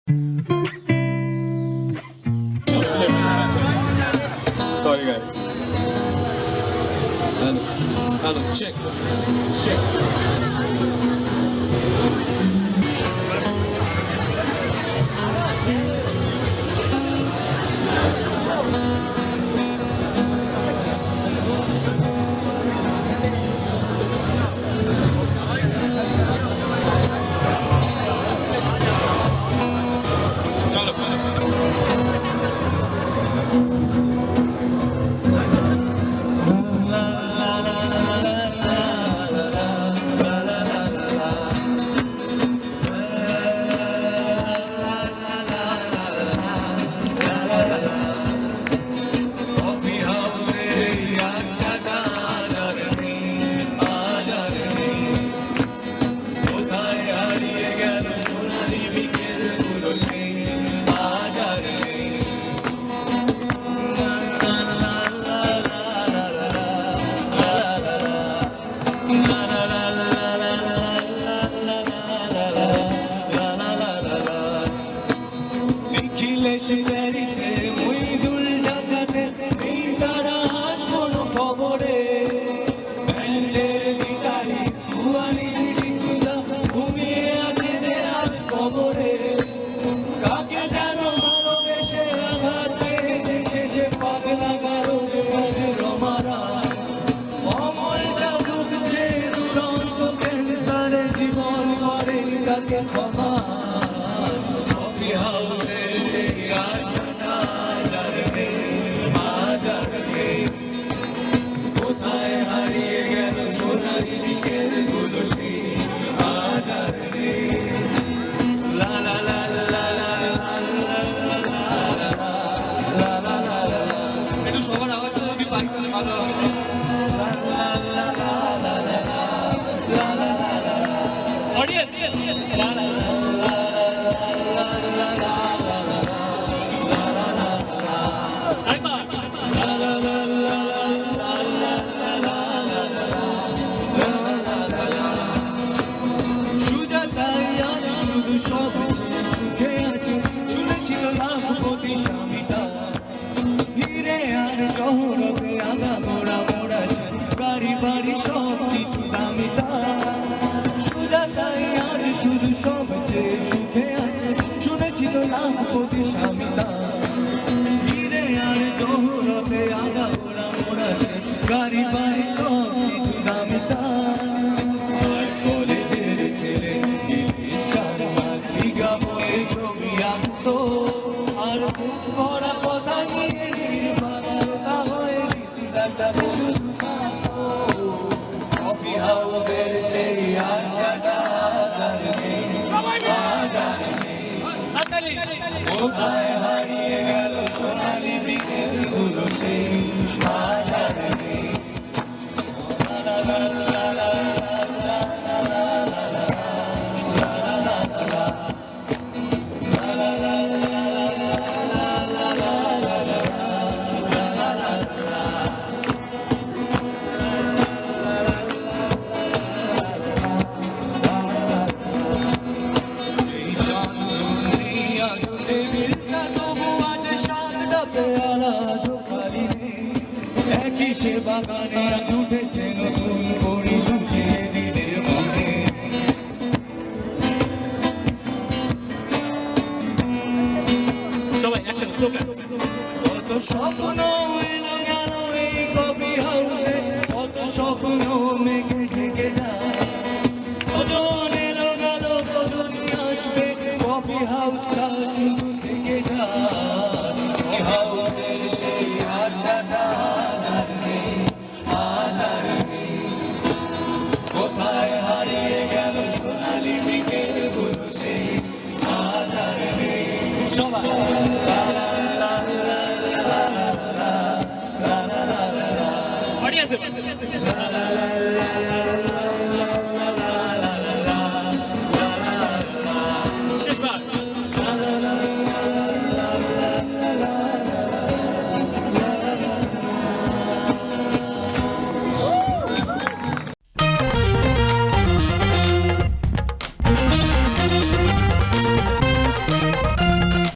Sorry, guys. Hello. Hello. Check. Check. সবার আওয়াজটা যদি পাই তাহলে ভালো হবে। গাড়ি বাড়ি সব কিছু দামি আর কলেজের ছেলে ছবি আঁকতো আর বুক ভরা কথা নিয়ে নির্বাচতা হয়ে শুধু কফি হাউসের সেই আড্ডাটা কোথায় হারিয়ে গেল সোনালি বিকেল গুলো সেই সে বাগানে আজ উঠেছে নতুন করে সুশে দিনের মনে সবাই একসাথে স্লোগান কত স্বপ্ন এলো গেল এই কফি হাউসে কত স্বপ্ন মেঘে ঢেকে যায় কজন এলো গেল কজন আসবে কফি হাউসটা শুধু থেকে যায় হাউসের সেই আড্ডাটা কোথায় হারিয়ে গেল সোনালি বিকেল গুলো সেই আধার নেই সবাই